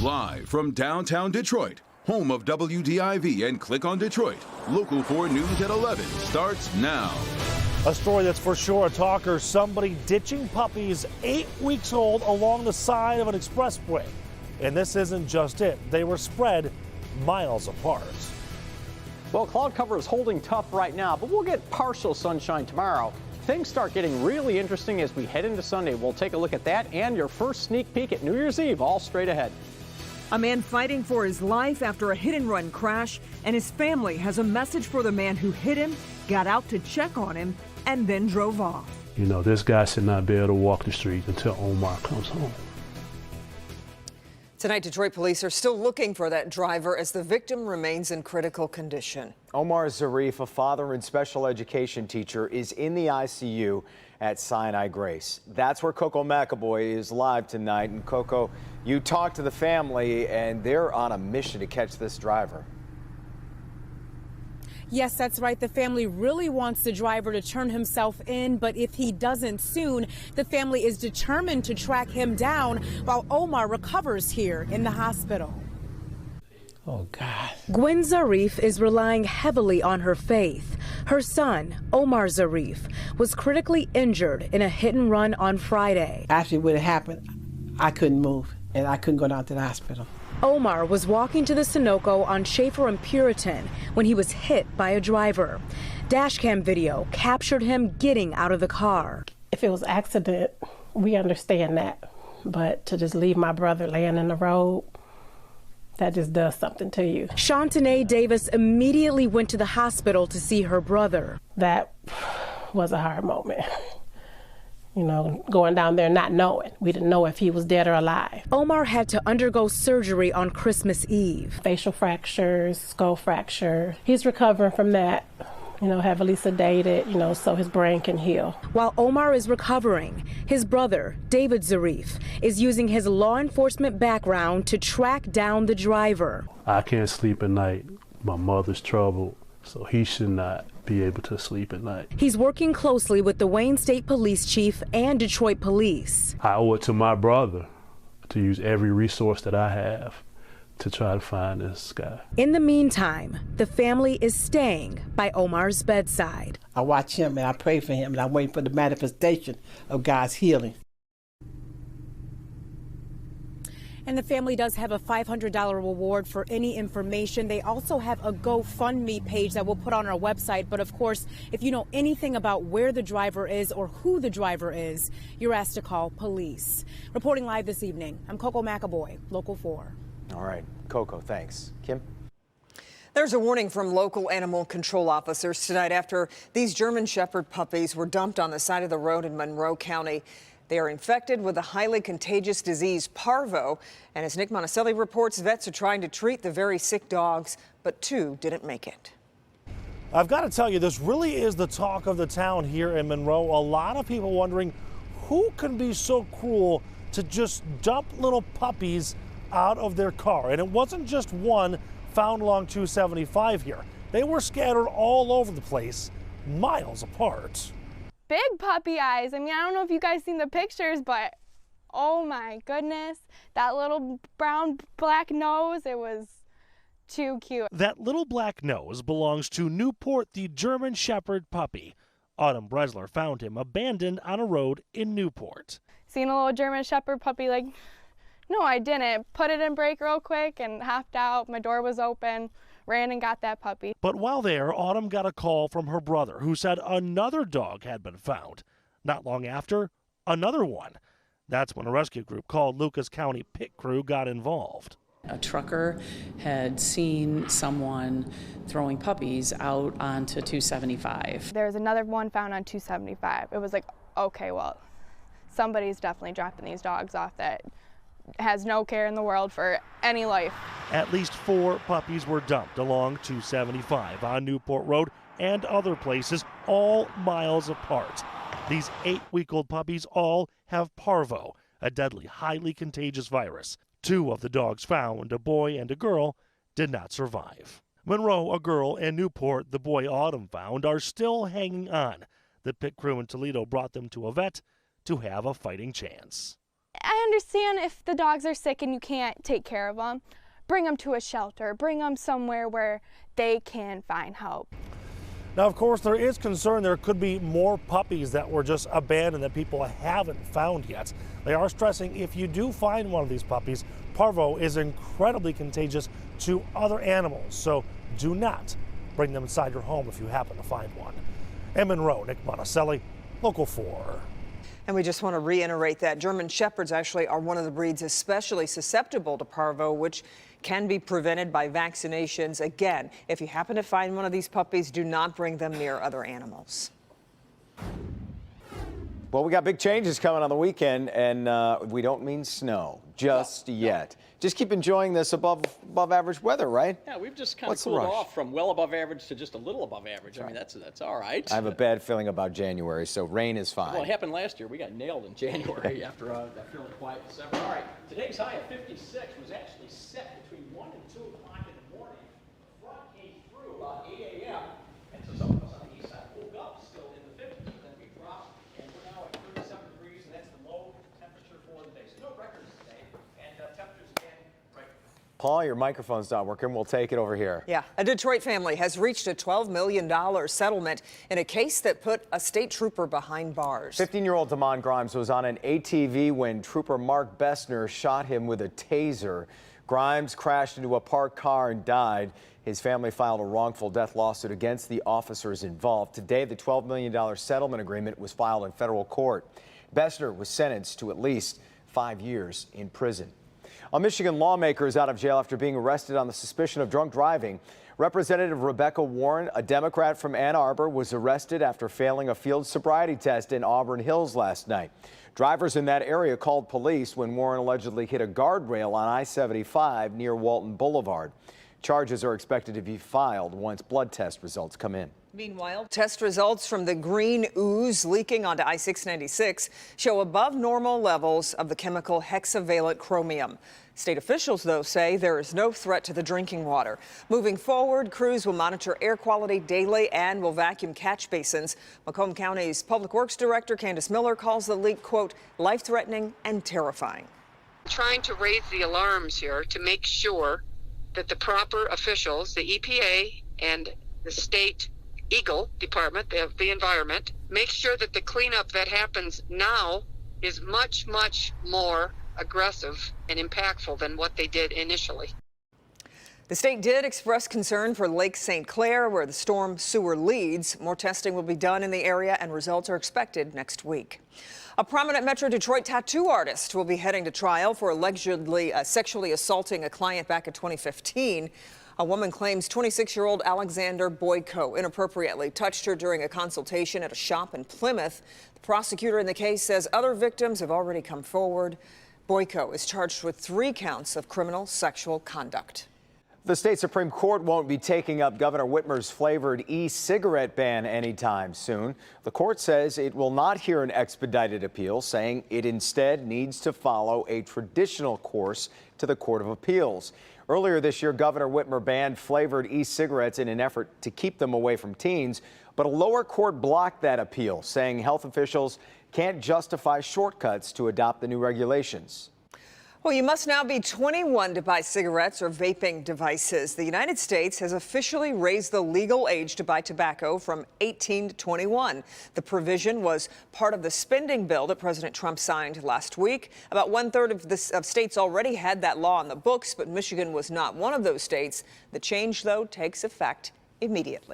Live from downtown Detroit, home of WDIV and Click on Detroit, Local 4 News at 11 starts now. A story that's for sure a talker, somebody ditching puppies 8 weeks old along the side of an expressway. And this isn't just it. They were spread miles apart. Well, cloud cover is holding tough right now, but we'll get partial sunshine tomorrow. Things start getting really interesting as we head into Sunday. We'll take a look at that and your first sneak peek at New Year's Eve, all straight ahead. A man fighting for his life after a hit-and-run crash, and his family has a message for the man who hit him, got out to check on him, and then drove off. You know, this guy should not be able to walk the street until Omar comes home. Tonight, Detroit police are still looking for that driver as the victim remains in critical condition. Omar Zarif, a father and special education teacher, is in the ICU at Sinai Grace. That's where Coco McAvoy is live tonight. And Coco, you talked to the family and they're on a mission to catch this driver. Yes, that's right. The family really wants the driver to turn himself in, but if he doesn't soon, the family is determined to track him down while Omar recovers here in the hospital. Oh, God. Gwen Zarif is relying heavily on her faith. Her son, Omar Zarif, was critically injured in a hit and run on Friday. After what had happened, I couldn't move and I couldn't go down to the hospital. Omar was walking to the Sunoco on Schaefer and Puritan when he was hit by a driver. Dashcam video captured him getting out of the car. If it was an accident, we understand that. But to just leave my brother laying in the road, that just does something to you. Shantanae Davis immediately went to the hospital to see her brother. That was a hard moment. You know, going down there not knowing. We didn't know if he was dead or alive. Omar had to undergo surgery on Christmas Eve. Facial fractures, skull fracture. He's recovering from that, you know, heavily sedated, you know, so his brain can heal. While Omar is recovering, his brother, David Zarif, is using his law enforcement background to track down the driver. I can't sleep at night. My mother's troubled, so he should not be able to sleep at night. He's working closely with the Wayne State Police Chief and Detroit Police. I owe it to my brother to use every resource that I have to try to find this guy. In the meantime, the family is staying by Omar's bedside. I watch him and I pray for him and I'm waiting for the manifestation of God's healing. And the family does have a $500 reward for any information. They also have a GoFundMe page that we'll put on our website. But of course, if you know anything about where the driver is or who the driver is, you're asked to call police. Reporting live this evening, I'm Coco McAvoy, Local 4. All right, Coco, thanks. Kim? There's a warning from local animal control officers tonight after these German Shepherd puppies were dumped on the side of the road in Monroe County. They are infected with a highly contagious disease, parvo. And as Nick Monticelli reports, vets are trying to treat the very sick dogs, but 2 didn't make it. I've got to tell you, this really is the talk of the town here in Monroe. A lot of people wondering who can be so cruel to just dump little puppies out of their car. And it wasn't just one found along 275 here. They were scattered all over the place, miles apart. Big puppy eyes. I mean, I don't know if you guys seen the pictures, but oh my goodness, that little brown black nose, it was too cute. That little black nose belongs to Newport, the German Shepherd puppy. Autumn Bresler found him abandoned on a road in Newport. Seen a little German Shepherd puppy, like, no, I didn't. Put it in brake real quick and hopped out. My door was open. Ran and got that puppy. But while there, Autumn got a call from her brother who said another dog had been found. Not long after, another one. That's when a rescue group called Lucas County Pit Crew got involved. A trucker had seen someone throwing puppies out onto 275. There's another one found on 275. It was like, okay, well, somebody's definitely dropping these dogs off that has no care in the world for any life. At least 4 puppies were dumped along 275 on Newport Road and other places, all miles apart. These 8-week-old puppies all have parvo, a deadly, highly contagious virus. 2 of the dogs found, a boy and a girl, did not survive. Monroe, a girl, and Newport, the boy Autumn found, are still hanging on. The pit crew in Toledo brought them to a vet to have a fighting chance. I understand if the dogs are sick and you can't take care of them, bring them to a shelter, bring them somewhere where they can find help. Now, of course, there is concern there could be more puppies that were just abandoned that people haven't found yet. They are stressing if you do find one of these puppies, parvo is incredibly contagious to other animals, so do not bring them inside your home if you happen to find one. In Monroe, Nick Monticelli, Local 4. And we just want to reiterate that German Shepherds actually are one of the breeds especially susceptible to parvo, which can be prevented by vaccinations. Again, if you happen to find one of these puppies, do not bring them near other animals. Well, we got big changes coming on the weekend, and we don't mean snow just yet. Just keep enjoying this above average weather, right? Yeah, we've just kind of cooled off from well above average to just a little above average. I mean, that's all right. I have a bad feeling about January, so rain is fine. Well, it happened last year. We got nailed in January after that fairly quiet December. All right, today's high of 56 was actually set between 1 and 2 o'clock in the morning. The front came through about 8 a.m., and so some of us on the east side woke up still in the 50s, and then we dropped, and we're now at 37 degrees, and that's the low temperature for the day. So no records today, and temperatures again right. Paul, your microphone's not working. We'll take it over here. Yeah, a Detroit family has reached a $12 million settlement in a case that put a state trooper behind bars. 15-year-old Damon Grimes was on an ATV when Trooper Mark Bessner shot him with a taser. Grimes crashed into a parked car and died. His family filed a wrongful death lawsuit against the officers involved. Today, the $12 million settlement agreement was filed in federal court. Bessner was sentenced to at least 5 years in prison. A Michigan lawmaker is out of jail after being arrested on the suspicion of drunk driving. Representative Rebecca Warren, a Democrat from Ann Arbor, was arrested after failing a field sobriety test in Auburn Hills last night. Drivers in that area called police when Warren allegedly hit a guardrail on I-75 near Walton Boulevard. Charges are expected to be filed once blood test results come in. Meanwhile, test results from the green ooze leaking onto I-696 show above normal levels of the chemical hexavalent chromium. State officials, though, say there is no threat to the drinking water. Moving forward, crews will monitor air quality daily and will vacuum catch basins. Macomb County's Public Works Director Candace Miller calls the leak, quote, life-threatening and terrifying. Trying to raise the alarms here to make sure that the proper officials, the EPA and the state Eagle Department of the Environment, make sure that the cleanup that happens now is much, much more aggressive and impactful than what they did initially. The state did express concern for Lake St. Clair, where the storm sewer leads. More testing will be done in the area, and results are expected next week. A prominent Metro Detroit tattoo artist will be heading to trial for allegedly sexually assaulting a client back in 2015. A woman claims 26-year-old Alexander Boyko inappropriately touched her during a consultation at a shop in Plymouth. The prosecutor in the case says other victims have already come forward. Boyko is charged with 3 counts of criminal sexual conduct. The state Supreme Court won't be taking up Governor Whitmer's flavored e-cigarette ban anytime soon. The court says it will not hear an expedited appeal, saying it instead needs to follow a traditional course to the Court of Appeals. Earlier this year, Governor Whitmer banned flavored e-cigarettes in an effort to keep them away from teens, but a lower court blocked that appeal, saying health officials can't justify shortcuts to adopt the new regulations. Well, you must now be 21 to buy cigarettes or vaping devices. The United States has officially raised the legal age to buy tobacco from 18 to 21. The provision was part of the spending bill that President Trump signed last week. About 1/3 of states already had that law on the books, but Michigan was not one of those states. The change, though, takes effect immediately.